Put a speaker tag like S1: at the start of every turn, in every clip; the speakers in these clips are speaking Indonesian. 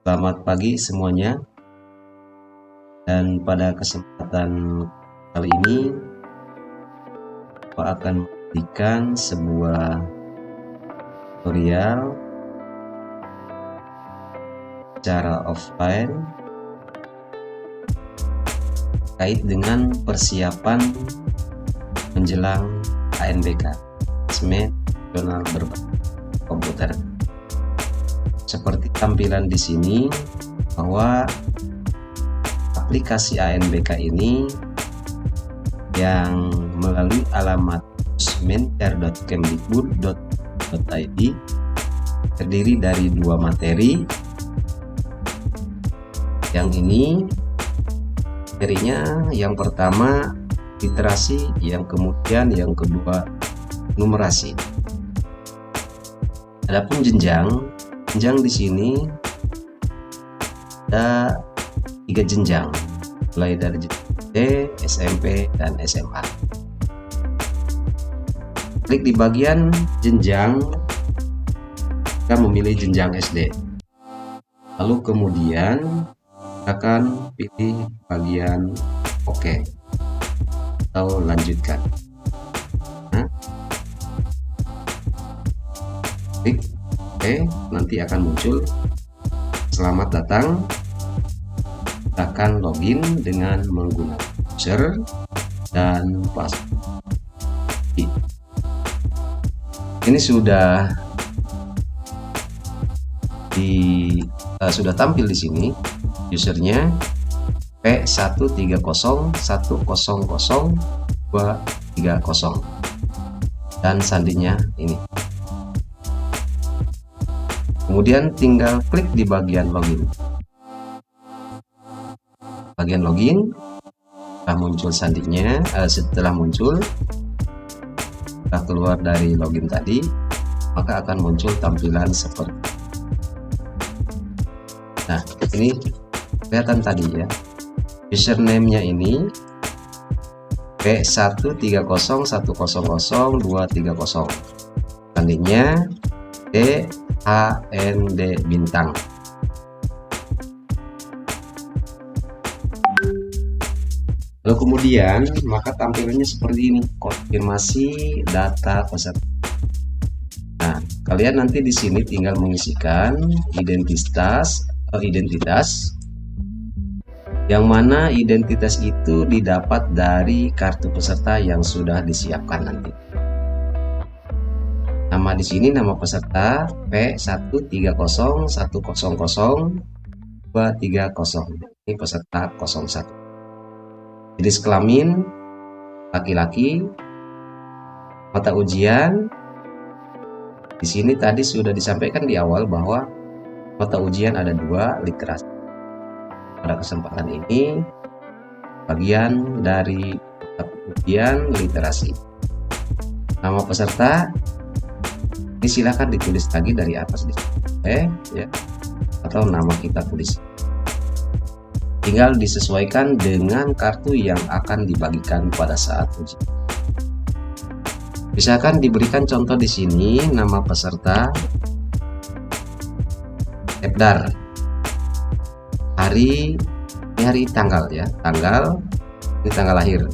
S1: Selamat pagi semuanya, dan pada kesempatan kali ini saya akan memberikan sebuah tutorial secara offline terkait dengan persiapan menjelang ANBK, Asesmen Nasional Berbasis Komputer. Seperti tampilan di sini, bahwa aplikasi ANBK ini yang melalui alamat menker.kemdikbud.id terdiri dari dua materi. Yang ini materinya yang pertama literasi, yang kemudian yang kedua numerasi. Adapun jenjang di sini ada 3 jenjang, mulai dari SD, SMP, dan SMA. Klik di bagian jenjang, kita memilih jenjang SD. Lalu kemudian akan pilih bagian OK atau lanjutkan. Klik nanti akan muncul selamat datang, akan login dengan menggunakan user dan password. Ini sudah tampil di sini usernya P1301000230 dan sandinya ini. Kemudian tinggal klik di bagian login. Bagian login setelah muncul sandinya, setelah keluar dari login tadi, maka akan muncul tampilan seperti. Nah, ini kelihatan tadi ya. Username-nya ini P1301000230. Sandinya DHND bintang. Lalu kemudian maka tampilannya seperti ini, konfirmasi data peserta. Nah, kalian nanti di sini tinggal mengisikan identitas, yang mana identitas itu didapat dari kartu peserta yang sudah disiapkan nanti. Nama di sini nama peserta P1301000230. Ini peserta 01. Jenis kelamin laki-laki. Mata ujian di sini tadi sudah disampaikan di awal bahwa mata ujian ada 2, literasi. Pada kesempatan ini bagian dari mata ujian literasi. Nama peserta ini silakan ditulis lagi dari atas di sini, ya, atau nama kita tulis. Tinggal disesuaikan dengan kartu yang akan dibagikan pada saat ujian. Misalkan diberikan contoh di sini nama peserta Ebdar. Hari tanggal ya, ini tanggal lahir.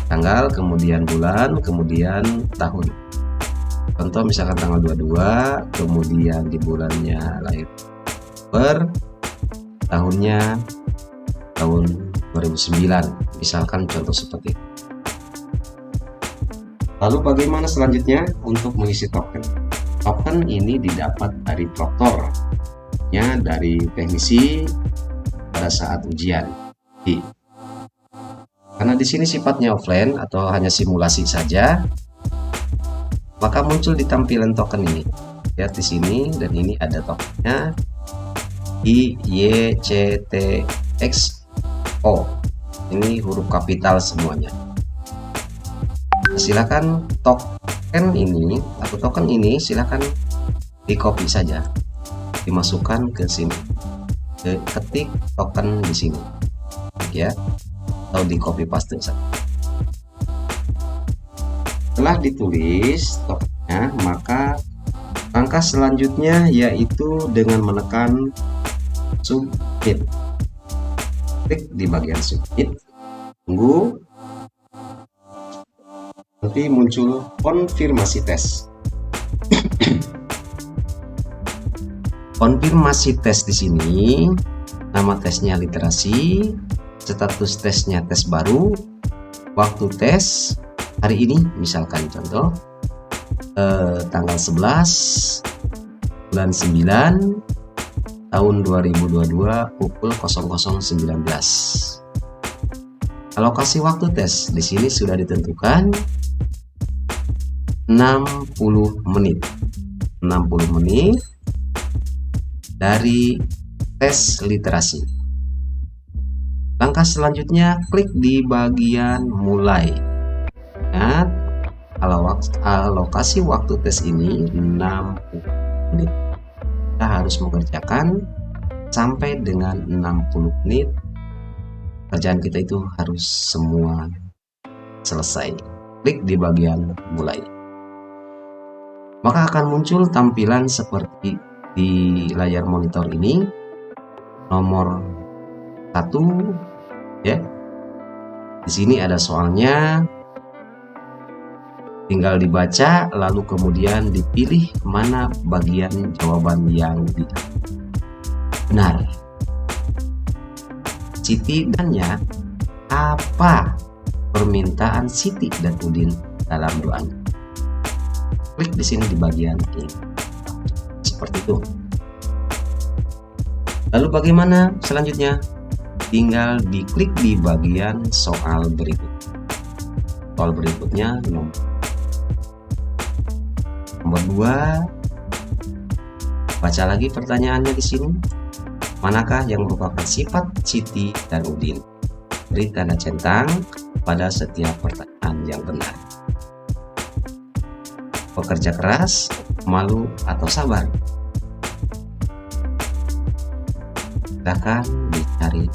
S1: Tanggal, kemudian bulan, kemudian tahun. Contoh misalkan tanggal 22, kemudian di bulannya lahir tahunnya tahun 2009, misalkan contoh seperti itu. Lalu bagaimana selanjutnya untuk mengisi token? Token ini didapat dari proktor, dari teknisi pada saat ujian. Karena di sini sifatnya offline atau hanya simulasi saja, maka muncul di tampilan token ini. Lihat di sini, dan ini ada tokennya IYCTX. Ini huruf kapital semuanya. Silakan token ini silakan di copy saja, dimasukkan ke sini, ketik token di sini ya, atau di copy paste saja. Setelah ditulis tokennya, maka langkah selanjutnya yaitu dengan menekan submit. Klik di bagian submit, tunggu, nanti muncul konfirmasi tes. Konfirmasi tes di sini, nama tesnya literasi, status tesnya tes baru, waktu tes hari ini, misalkan contoh tanggal 11 bulan 9 tahun 2022 pukul 00.19. Alokasi waktu tes di sini sudah ditentukan 60 menit. 60 menit dari tes literasi. Langkah selanjutnya, klik di bagian mulai. Ingat, alokasi waktu tes ini 60 menit. Kita harus mengerjakan sampai dengan 60 menit. Kerjaan kita itu harus semua selesai. Klik di bagian mulai. Maka akan muncul tampilan seperti di layar monitor ini. Nomor 1 ya. Di sini ada soalnya. Tinggal dibaca, lalu kemudian dipilih mana bagian jawaban yang benar. Siti dannya apa permintaan Siti dan Udin dalam doanya. Klik di sini di bagian ini. Seperti itu. Lalu bagaimana selanjutnya? Tinggal diklik di bagian soal berikut. Soal berikutnya nomor 2, baca lagi pertanyaannya di sini. Manakah yang merupakan sifat Siti dan Udin? Beri tanda centang pada setiap pertanyaan yang benar. Pekerja keras, malu, atau sabar? Silakan dicari,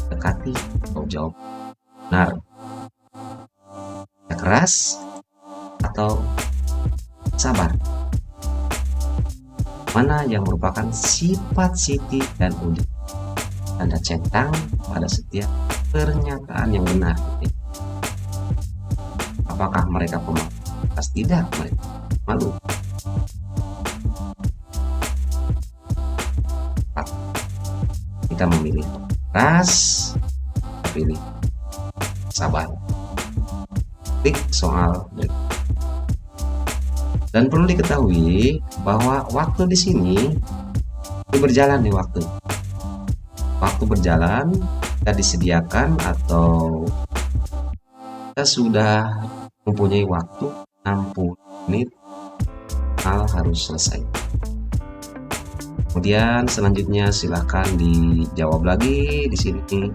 S1: dekati, atau jawab benar. Pekerja keras atau sabar? Mana yang merupakan sifat Siti dan Udin? Tanda centang pada setiap pernyataan yang benar. Apakah mereka pemalu? Pasti tidak, mereka malu. Kita memilih keras, pilih sabar. Klik soal berikut. Dan perlu diketahui bahwa waktu di sini berjalan nih waktu. Waktu berjalan, kita disediakan atau kita sudah mempunyai waktu 60 menit hal harus selesai. Kemudian selanjutnya silakan dijawab lagi di sini.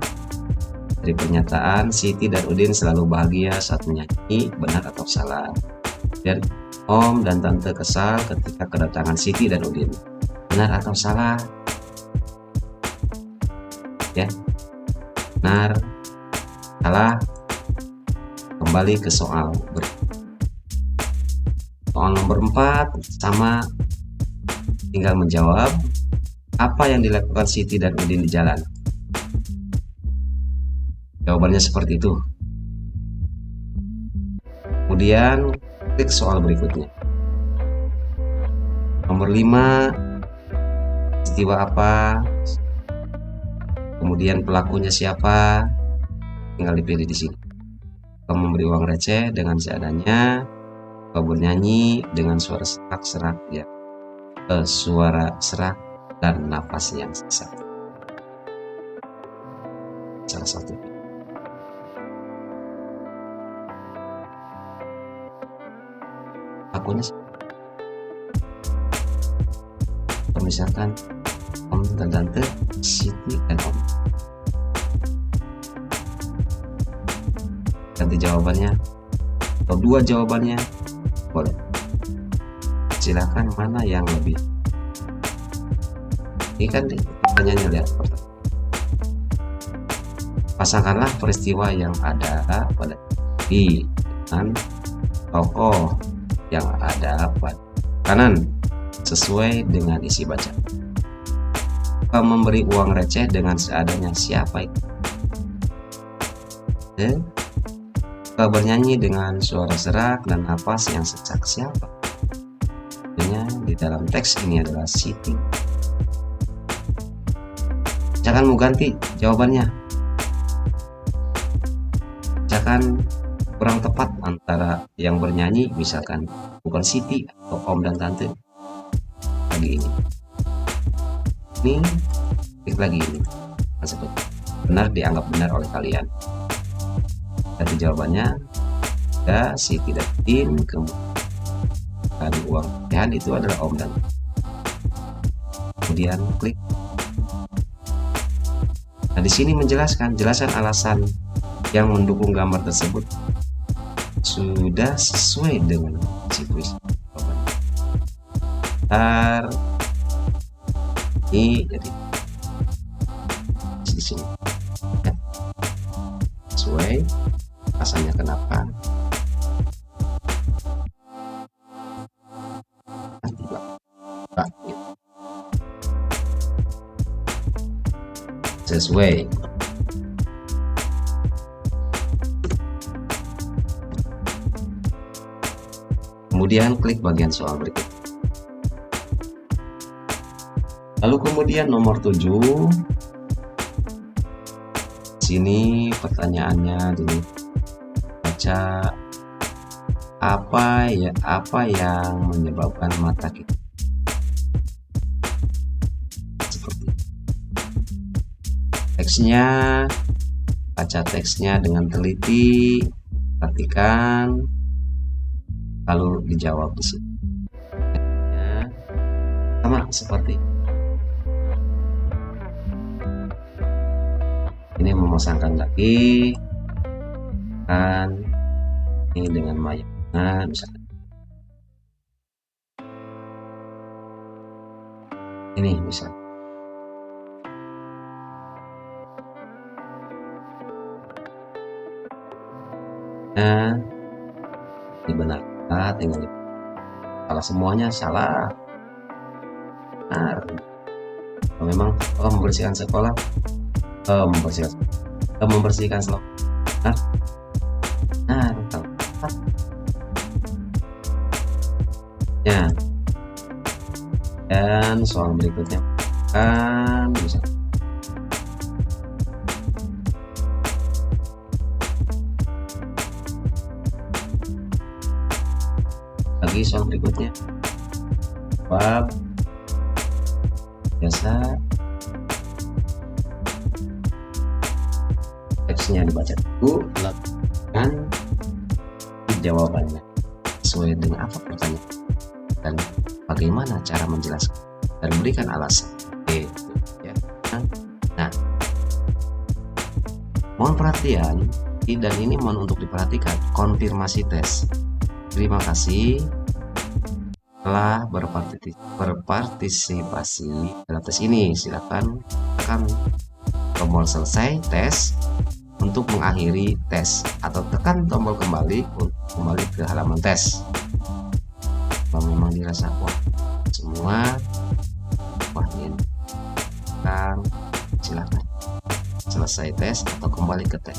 S1: Dari pernyataan Siti dan Udin selalu bahagia saat menyanyi, benar atau salah? Dan Om dan Tante kesal ketika kedatangan Siti dan Udin, benar atau salah? Ya, benar, salah. Kembali ke soal berikut. Soal nomor 4 sama, tinggal menjawab apa yang dilakukan Siti dan Udin di jalan. Jawabannya seperti itu. Kemudian klik soal berikutnya. Nomor 5, peristiwa apa? Kemudian pelakunya siapa? Tinggal dipilih di sini. Kau memberi uang receh dengan seadanya, kau bernyanyi dengan suara serak-serak ya. Suara serak dan nafas yang sesak. Salah satu. Pelakunya misalkan Om dan Tante, Siti dan Om. Ganti jawabannya atau 2 jawabannya boleh. Silakan mana yang lebih. Ini kan pertanyaannya, lihat. Pasangkanlah peristiwa yang ada pada dengan tokoh yang ada pada kanan sesuai dengan isi baca. memberi uang receh dengan seadanya. Siapa itu? Suka bernyanyi dengan suara serak dan napas yang sesak. Siapa? Di dalam teks ini adalah Siti. Jangan mau ganti jawabannya. Misalkan kurang tepat antara yang bernyanyi, misalkan bukan Siti atau Om dan Tante. Lagi ini klik lagi ini tersebut benar, dianggap benar oleh kalian. Jadi jawabannya ya Siti dan Tin, kemudian uang pecahan itu adalah Om dan Tante. Kemudian klik. Nah, di sini menjelaskan alasan yang mendukung gambar tersebut sudah sesuai dengan si puisi. Ini jadi di sini ya, sesuai alasannya kenapa sesuai. Kemudian klik bagian soal berikut. Lalu kemudian nomor 7. Sini pertanyaannya dulu. Baca apa yang menyebabkan mata kita seperti teksnya. Baca teksnya dengan teliti, perhatikan, lalu dijawab di sini. Sama seperti ini, memasangkan lagi kan ini dengan maya. Nah, misalkan ini misal. Nah, ini benar. Nah, tinggal salah semuanya salah. Benar. Memang membersihkan sekolah, membersihkan sekolah. Nah, ya. Dan soal berikutnya kan bisa lagi soal berikutnya bab biasa teksnya dibaca dulu dan jawabannya sesuai dengan apa pertanyaan dan bagaimana cara menjelaskan dan berikan alasan. Oke, ya. Nah, mohon perhatian dan ini mohon untuk diperhatikan konfirmasi tes. Terima kasih telah berpartisipasi dalam tes ini. Silakan tekan tombol selesai tes untuk mengakhiri tes atau tekan tombol kembali untuk kembali ke halaman tes. Kalau memang dirasa semua ini kan silakan selesai tes atau kembali ke tes.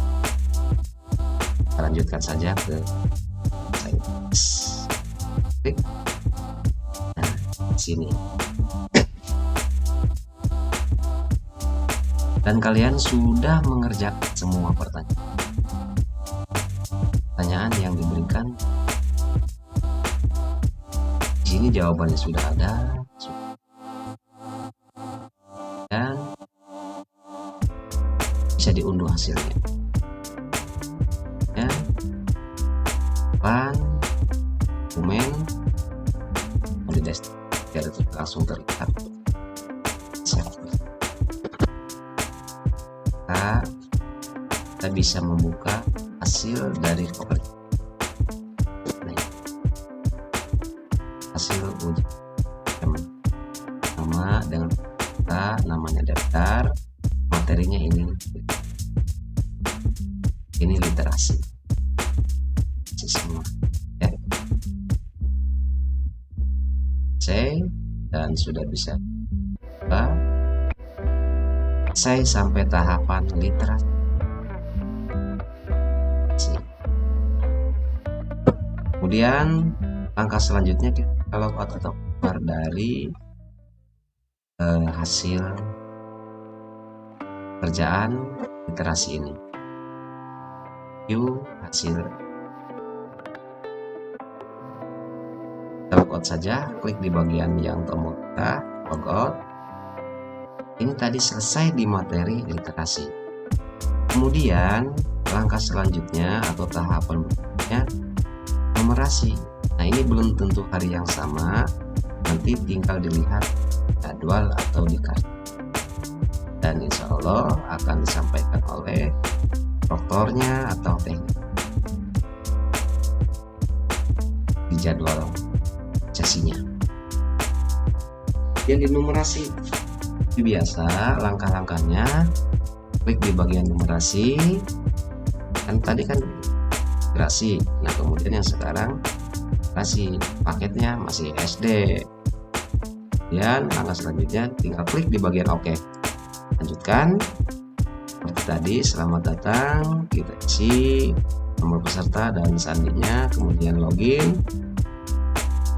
S1: Kita lanjutkan saja ke tes. Klik. Nah, sini. Dan kalian sudah mengerjakan semua pertanyaan yang diberikan. Di sini jawabannya sudah ada. Dan bisa diunduh hasilnya. Ya. Dokumen biar langsung terlihat. Kita bisa membuka hasil dari koper. Hasil ujian sama dengan kita, namanya daftar, materinya ini literasi semua ya. Save dan sudah bisa buka selesai sampai tahapan literasi. Kemudian langkah selanjutnya kita log out atau keluar dari hasil kerjaan literasi ini. View hasil. Kita log out saja, klik di bagian yang tombol kita log out. Ini tadi selesai di materi literasi. Kemudian langkah selanjutnya atau tahapan berikutnya numerasi. Nah, ini belum tentu hari yang sama, nanti tinggal dilihat jadwal atau di kartu, dan insya Allah akan disampaikan oleh proktornya atau teknik di jadwal sesinya. Yang dinumerasi biasa langkah-langkahnya, klik di bagian numerasi, kan tadi kan literasi. Nah, kemudian yang sekarang kasih paketnya masih SD. Kemudian langkah selanjutnya tinggal klik di bagian OK. Lanjutkan seperti tadi, selamat datang, kita isi nomor peserta dan sandinya, kemudian login,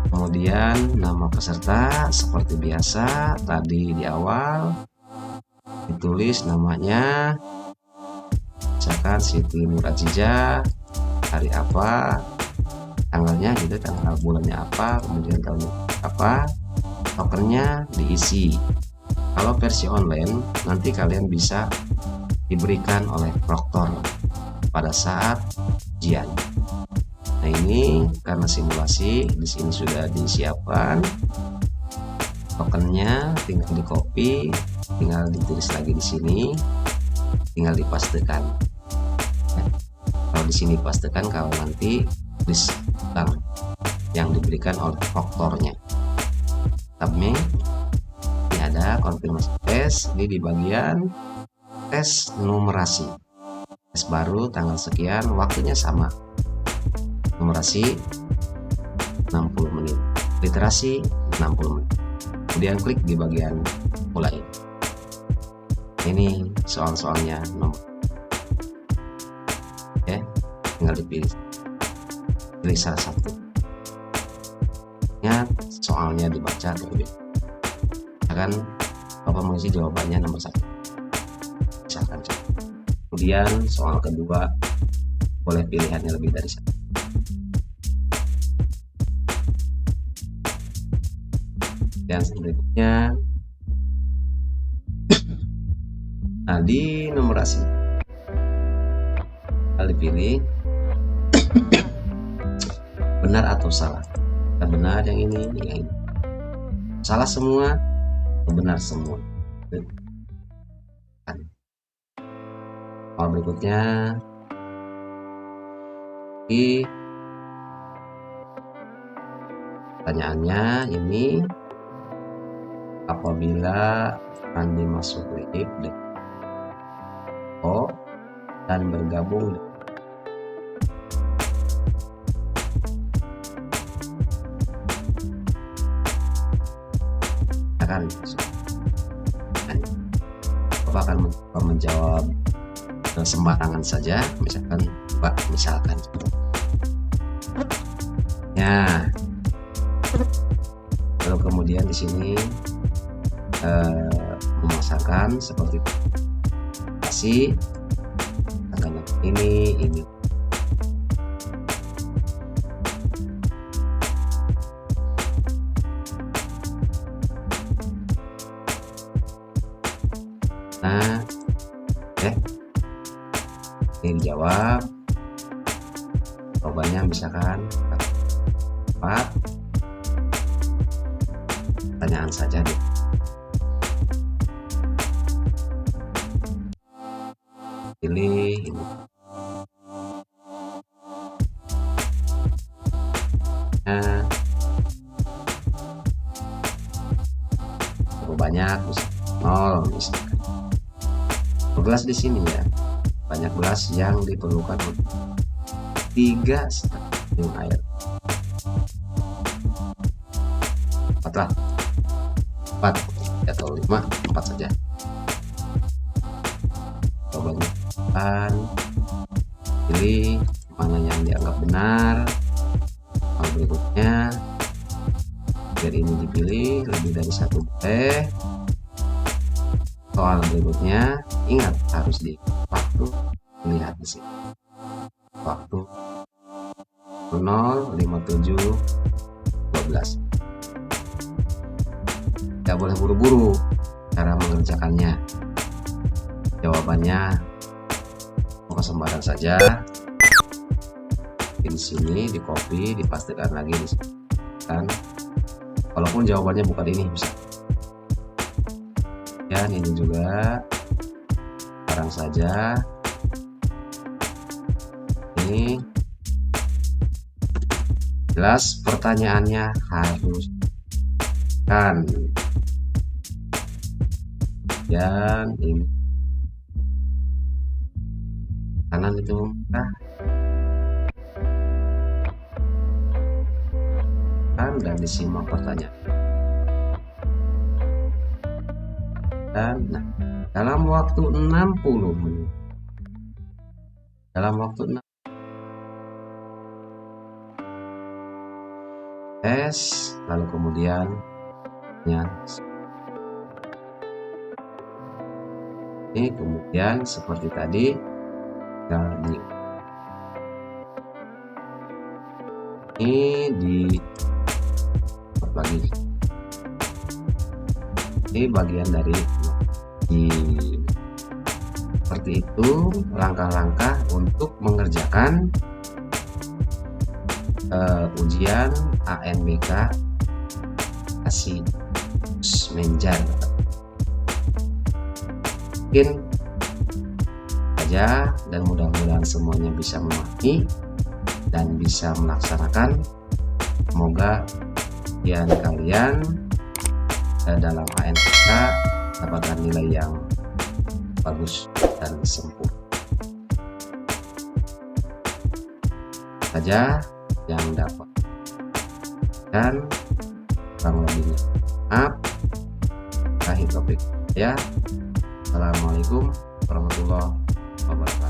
S1: kemudian nama peserta seperti biasa tadi di awal ditulis namanya, misalkan Siti Nurajijah, hari apa, tanggalnya gitu, tanggal bulannya apa, kemudian tahunnya apa, tokennya diisi. Kalau versi online nanti kalian bisa diberikan oleh proktor pada saat ujian. Nah, ini karena simulasi di sini sudah disiapkan tokennya, tinggal di copy, tinggal ditulis lagi di sini, tinggal dipastekan. Kalau di sini pastekan, kalau nanti tulis yang diberikan oleh proktornya. Submit. Ini ada konfirmasi tes, ini di bagian tes numerasi. Tes baru tanggal sekian, waktunya sama. Numerasi 60 menit, literasi 60 menit. Kemudian klik di bagian mulai. Ini soal-soalnya nomor. Oke, tinggal dipilih. Pilih salah satu. Ingat, soalnya dibaca terlebih. Misalkan Bapak mengisi jawabannya nomor 1. Misalkan. Kemudian soal kedua boleh pilihannya lebih dari 1. Dan berikutnya, nah di numerasi kali pilih benar atau salah. Benar yang ini, yang ini. Salah semua, benar semua. Soal berikutnya, di pertanyaannya ini, apabila Andi masuk lift dan bergabung Bapak akan menjawab sembarangan saja, misalkan Pak, misalkan ya. Lalu kemudian di sini memasangkan seperti kasih tanggalnya ini. Nah, ini dijawab. Jawabannya misalkan 4. Pertanyaan saja deh. Pilih ini. Nah, terlalu banyak, 0 misalkan. Gelas di sini ya, banyak gelas yang diperlukan untuk 3,5 air. 4 atau 5, 4 saja. jawaban, pilih mana yang dianggap benar. Berikutnya biar ini dipilih lebih dari satu boleh. Soal berikutnya ingat harus di waktu, lihat di sini waktu 0:57:12. Tidak boleh buru-buru cara mengerjakannya. Jawabannya bukan sembarang saja. Di sini di copy, dipastikan lagi di sini. Dan walaupun jawabannya bukan ini bisa. Dan ini juga sekarang saja. Ini jelas pertanyaannya harus kan. Dan ini kanan itu dan disimak pertanyaan. Dan dalam waktu 60 menit. Dalam waktu 6 tes, lalu kemudian ini kemudian seperti tadi jadi ini di lagi ini bagian dari seperti itu langkah-langkah untuk mengerjakan ujian ANBK kasih menjar. Mungkin saja dan mudah-mudahan semuanya bisa memahami dan bisa melaksanakan. Semoga kalian dalam ANBK dapatkan nilai yang bagus dan sempurna. Saja yang dapat dan kurang lebihnya maaf. Akhir topik ya. Assalamualaikum warahmatullahi wabarakatuh.